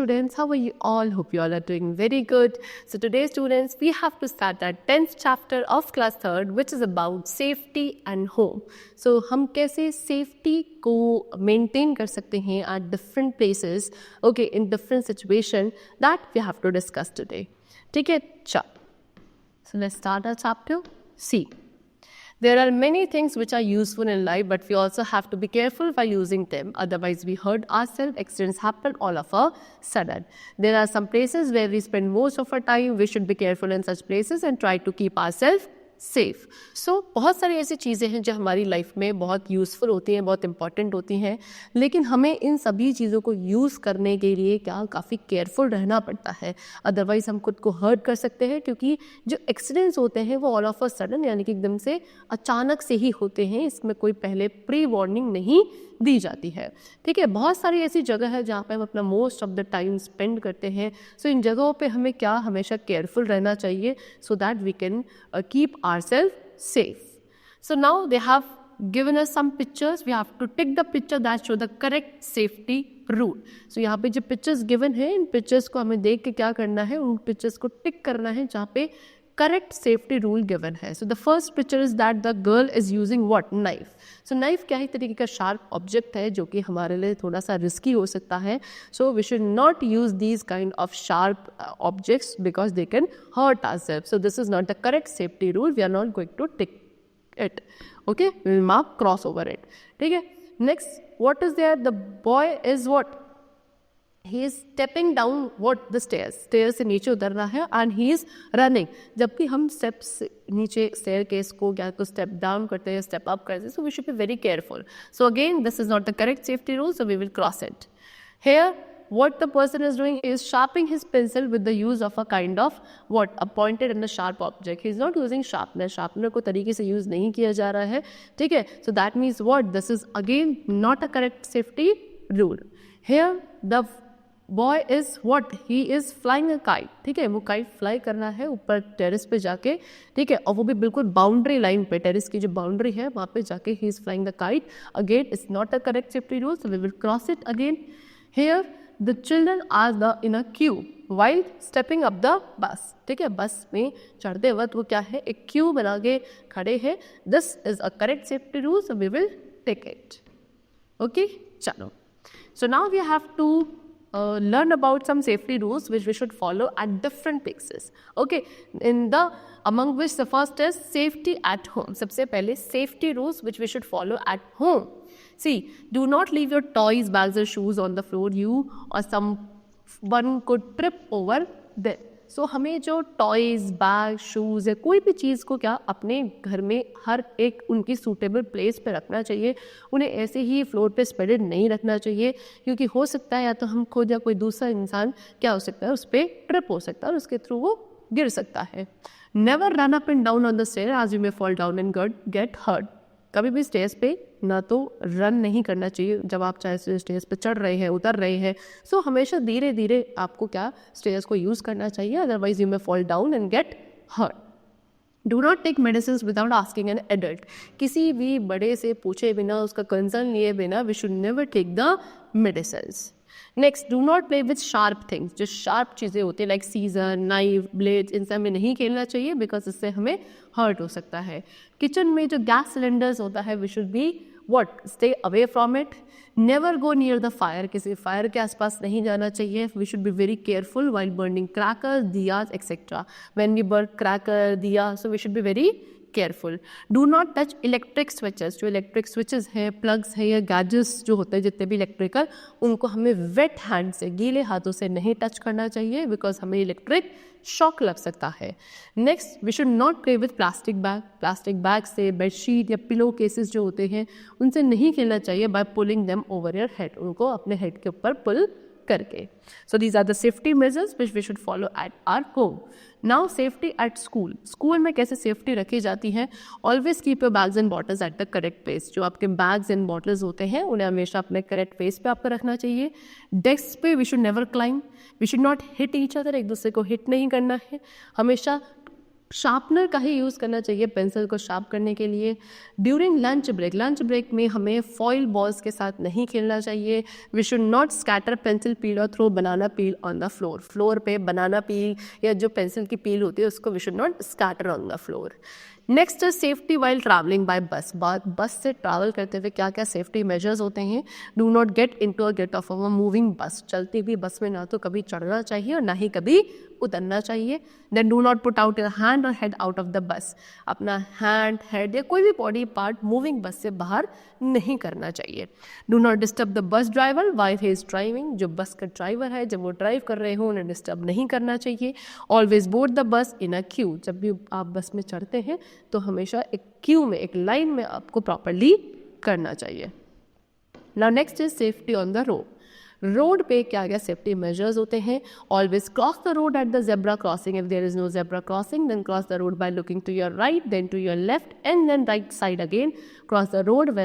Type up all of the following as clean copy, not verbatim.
students, how are you all? Hope you all are doing very good. So today students, we have to start our 10th chapter of class 3rd, which is about safety and home. So हम कैसे safety को maintain कर सकते हैं at different places, okay, in different situation, that we have to discuss today. ठीक है, चल. So let's start our chapter. See. There are many things which are useful in life, but we also have to be careful while using them. Otherwise, we hurt ourselves. Accidents happen all of a sudden. There are some places where we spend most of our time. We should be careful in such places and try to keep ourselves safe. बहुत सारी ऐसी चीज़ें हैं जो हमारी life में बहुत useful होती हैं, बहुत इंपॉर्टेंट होती हैं, लेकिन हमें इन सभी चीज़ों को यूज़ करने के लिए काफ़ी केयरफुल रहना पड़ता है. अदरवाइज़ हम खुद को हर्ट कर सकते हैं, क्योंकि जो एक्सीडेंट्स होते हैं वो ऑल ऑफ अ सडन यानी कि एकदम से अचानक से ही होते हैं. इसमें कोई पहले प्री वार्निंग नहीं दी जाती है. ठीक है, बहुत सारी ऐसी जगह है जहाँ पे हम अपना most of the time spend करते हैं. इन जगहों पे हमें हमेशा केयरफुल रहना चाहिए, so that we can keep ourselves safe. So now they have given us some pictures. We have to take the picture that show the correct safety rule. So यहाँ पे जो pictures given है, इन pictures को हमें देख के क्या करना है, उन pictures को टिक करना है जहाँ पे correct safety rule given है. So the first picture is that the girl is using what? Knife. So knife क्या ही तरीके का sharp object है जो कि हमारे लिए थोड़ा सा risky हो सकता है. So we should not use these kind of sharp objects because they can hurt ourselves. So this is not the correct safety rule. We are not going to take it. Okay, we will mark cross over it. ठीक है. Next, what is there? The boy is what? He is stepping down what the stairs. Stairs से नीचे उतर रहा है and he is running. जबकि हम steps नीचे staircase को क्या को step down करते हैं, step up करते हैं. So we should be very careful. So again, this is not the correct safety rule, so we will cross it. Here, what the person is doing is sharpening his pencil with the use of a kind of what? A pointed and a sharp object. He is not using sharpener. Sharpener को तरीके से use नहीं किया जा रहा है. ठीक है. So that means what? This is again not a correct safety rule. Here, the boy is what? He is flying a kite. ठीक है, वो kite fly करना है ऊपर टेरेस पे जाके. ठीक है, और वो भी बिल्कुल बाउंड्री लाइन पे, टेरेस की जो बाउंड्री है वहाँ पे जाके he is flying the kite. Again, it's not a correct safety rule, so we will cross it again. Here, the children are in a queue while stepping up the bus. ठीक है, बस में चढ़ते वक्त वो क्या है, एक क्यू बना के खड़े हैं. This is a correct safety rule, so we will take it. Okay, चलो. So now we have to learn about some safety rules which we should follow at different places. Okay, among which the first is safety at home. सबसे पहले safety rules which we should follow at home. See, do not leave your toys, bags or shoes on the floor. You or someone could trip over them. So हमें जो toys, bag, shoes है, कोई भी चीज़ को अपने घर में हर एक उनकी सूटेबल प्लेस पे रखना चाहिए. उन्हें ऐसे ही फ्लोर पे स्प्रेडेड नहीं रखना चाहिए, क्योंकि हो सकता है या तो हम खुद या कोई दूसरा इंसान क्या हो सकता है, उस पर ट्रिप हो सकता है और उसके थ्रू वो गिर सकता है. Never run up and down on the stair as you may fall down and get hurt. कभी भी स्टेज पे ना तो रन नहीं करना चाहिए जब आप चाहे स्टेज पे चढ़ रहे हैं, उतर रहे हैं. सो हमेशा धीरे धीरे आपको स्टेज को यूज़ करना चाहिए, otherwise you may fall down and get hurt. Do not take medicine without asking an adult. किसी भी बड़े से पूछे बिना, उसका कंसर्न लिए बिना, we should never take the medicine. Next, do not play with sharp things. जो शार्प चीज़ें होती हैं लाइक सीजर, नाइफ, ब्लेड, इनसे हमें नहीं खेलना चाहिए बिकॉज इससे हमें हर्ट हो सकता है. किचन में जो गैस सिलेंडर्स होता है, we should be what? Stay away from it. Never go near the fire. किसी फायर के आसपास नहीं जाना चाहिए. We should be very careful while burning crackers, diyas, etc. When we burn cracker, diya, so we should be very careful. Do not touch electric switches. जो electric switches है, plugs है या गैजेट्स जो होते हैं जितने भी इलेक्ट्रिकल, उनको हमें वेट हैंड से, गीले हाथों से नहीं टच करना चाहिए बिकॉज हमें इलेक्ट्रिक शॉक लग सकता है. Next, we should not play with plastic bag. Plastic bag से बेडशीट या पिलो केसेस जो होते हैं उनसे नहीं खेलना चाहिए by pulling them over your head. उनको अपने हेड के ऊपर पुल करके. So these are the safety measures which we should follow at our home. Now safety at school. School में कैसे सेफ्टी रखी जाती है? Always keep your bags and bottles at the correct place. जो आपके बैग्स एंड बॉटल्स होते हैं उन्हें हमेशा अपने करेक्ट प्लेस पे आपको रखना चाहिए. डेस्क पे we should never climb. We should not hit each other. एक दूसरे को हिट नहीं करना है. हमेशा शार्पनर का ही यूज़ करना चाहिए पेंसिल को शार्प करने के लिए। ड्यूरिंग लंच ब्रेक में हमें फॉइल बॉल्स के साथ नहीं खेलना चाहिए। We should not scatter pencil peel और throw banana peel on the floor पे बनाना पील या जो पेंसिल की पील होती है उसको we should not scatter on the floor. Next safety while travelling by bus से ट्रैवल करते हुए क्या क्या सेफ्टी मेजर्स होते हैं। Do not gate of a moving बस, चलती हुई बस में ना तो कभी चढ़ना चाहिए और ना ही कभी उतरना चाहिए। Then do not put out your hand और head out of the bus, अपना हैंड हेड या कोई भी बॉडी पार्ट मूविंग बस से बाहर नहीं करना चाहिए। Do not disturb the bus driver while he is driving, जो बस का ड्राइवर है जब वो ड्राइव कर रहे हो उन्हें डिस्टर्ब नहीं करना चाहिए। Always board the bus in a Q, जब भी आप बस में चढ़ते हैं तो हमेशा एक क्यू में एक लाइन में आपको प्रॉपरली करना चाहिए। Now next is safety on the road पे क्या क्या सेफ्टी मेजर्स होते हैं। Always cross the road at the zebra crossing, if there is no zebra crossing then cross the road by looking to your right then to your left and then right side again. Cross the road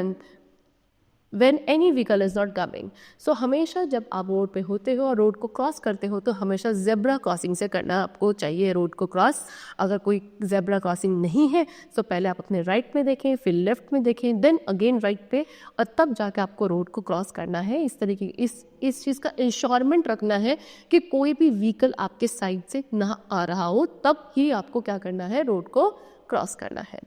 when any vehicle is not coming। So हमेशा जब आप road पे होते हो और road को cross करते हो तो हमेशा जेब्रा क्रॉसिंग से करना आपको चाहिए रोड को क्रॉस। अगर कोई जेब्रा क्रॉसिंग नहीं है तो पहले आप अपने राइट में देखें, फिर लेफ्ट में देखें, देन अगेन राइट पे, और तब जाके आपको रोड को क्रॉस करना है। इस तरीके इस चीज़ का इंश्योरमेंट रखना है कि कोई भी व्हीकल आपके साइड से ना आ रहा हो, तब ही आपको क्या करना है, रोड को क्रॉस करना है।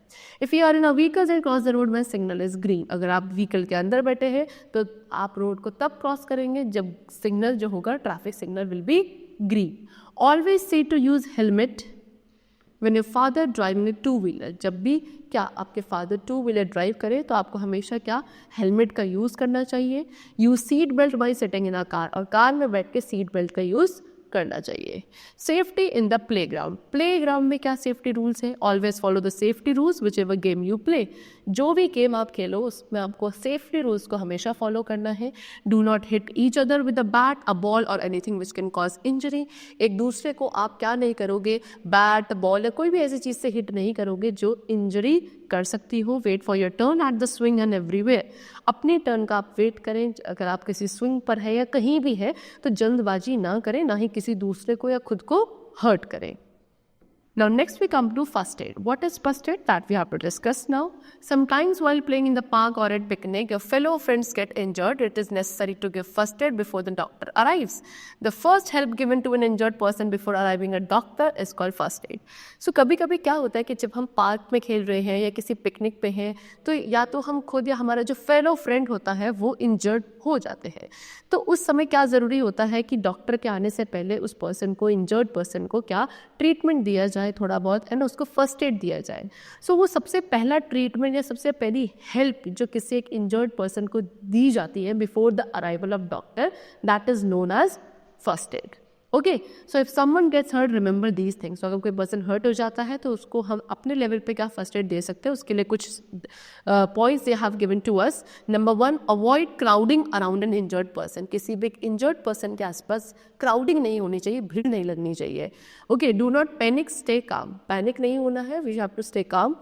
If you are in a vehicle and cross the road when signal is green, अगर आप व्हीकल के अंदर बैठे हैं तो आप रोड को तब क्रॉस करेंगे जब सिग्नल जो होगा traffic signal will be green. Always see to use helmet when your father driving a two wheeler, जब भी क्या आपके फादर टू व्हीलर ड्राइव करें तो आपको हमेशा क्या हेलमेट का यूज़ करना चाहिए। Use seat belt by sitting in a car, और कार में बैठ के सीट बेल्ट का यूज़ करना चाहिए। सेफ्टी इन द प्लेग्राउंड में क्या सेफ्टी रूल्स है। Always follow the safety rules which ever game you play, जो भी गेम आप खेलो उसमें आपको सेफ्टी रूल्स को हमेशा फॉलो करना है। Do not hit each other with a bat, a ball और anything which can cause injury, एक दूसरे को आप क्या नहीं करोगे, बैट बॉल या कोई भी ऐसी चीज़ से हिट नहीं करोगे जो इंजरी कर सकती हो। Wait for your turn at the swing and everywhere, अपने टर्न का आप वेट करें। अगर आप किसी स्विंग पर है या कहीं भी है तो जल्दबाजी ना करें, ना ही किसी दूसरे को या खुद को हर्ट करें। Now next we come to first aid. What is first aid? That we have to discuss now. Sometimes while playing in the park or at picnic, your fellow friends get injured. It is necessary to give first aid before the doctor arrives. The first help given to an injured person before arriving a doctor is called first aid. So कभी कभी क्या होता है कि जब हम park में खेल रहे हैं या किसी पिकनिक पे हैं तो या तो हम खुद या हमारा जो फेलो फ्रेंड होता है वो इंजर्ड हो जाते हैं, तो उस समय क्या ज़रूरी होता है कि डॉक्टर के आने से पहले उस पर्सन को, इंजर्ड पर्सन को क्या ट्रीटमेंट दिया जाए थोड़ा बहुत, एंड उसको फर्स्ट एड दिया जाए। सो वो सबसे पहला ट्रीटमेंट या सबसे पहली हेल्प जो किसी एक इंजर्ड पर्सन को दी जाती है before the arrival of doctor, that is known as first aid. Okay, so if someone gets hurt remember these things. अगर कोई पर्सन हर्ट हो जाता है तो उसको हम अपने लेवल पे क्या फर्स्ट एड दे सकते हैं, उसके लिए कुछ points they have given to us. Number 1, avoid crowding around an injured person. किसी भी इंजर्ड पर्सन के आसपास क्राउडिंग नहीं होनी चाहिए, भीड़ नहीं लगनी चाहिए। Okay, do not panic, stay calm, panic नहीं होना है, we have to stay calm.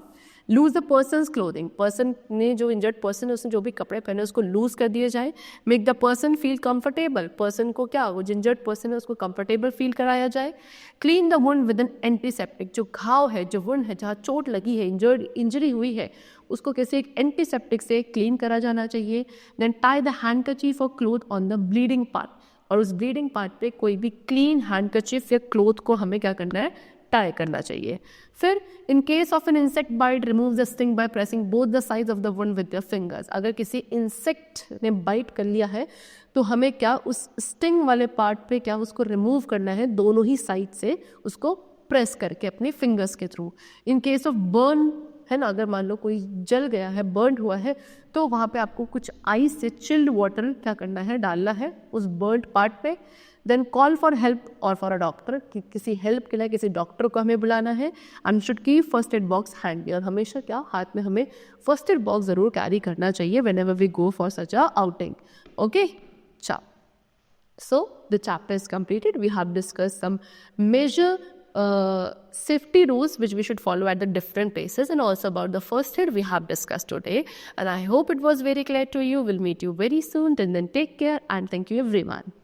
Loose the person's clothing, person ने जो इंजर्ड पर्सन है उसने जो भी कपड़े पहने उसको लूज कर दिए जाए। Make the person feel comfortable, person को क्या, वो इंजर्ड पर्सन है उसको कंफर्टेबल फील कराया जाए। Clean the wound with N antiseptic, जो घाव है, जो वुंड है, जहाँ चोट लगी है, इंजरी हुई है, उसको किसी एक एंटीसेप्टिक से क्लीन करा जाना चाहिए। देन टाई द हैंडकरचीफ और cloth on the bleeding part, और उस ब्लीडिंग पार्ट पे कोई भी क्लीन हैंडकरचीफ या क्लोथ को हमें क्या करना है, टाई करना चाहिए। फिर in case of an insect bite remove the sting by pressing both the sides of the wound with your fingers. अगर किसी इंसेक्ट ने बाइट कर लिया है तो हमें क्या उस स्टिंग वाले पार्ट पे क्या उसको रिमूव करना है, दोनों ही साइड से उसको प्रेस करके अपने फिंगर्स के through. In case of burn है ना, अगर मान लो कोई जल गया है, बर्न हुआ है, तो वहाँ पे आपको कुछ आइस से चिल्ड वाटर क्या करना है, डालना है उस बर्न पार्ट पे। देन कॉल फॉर हेल्प और फॉर अ डॉक्टर, कि किसी हेल्प के लिए किसी डॉक्टर को हमें बुलाना है। And should keep first aid box handy, और हमेशा क्या हाथ में हमें फर्स्ट एड बॉक्स ज़रूर कैरी करना चाहिए whenever we go for such a outing. Okay, चलो, so the chapter is completed. We have discussed some major safety rules which we should follow at the different places, and also about the first aid we have discussed today, and I hope it was very clear to you. We'll meet you very soon. Till then, take care and thank you everyone.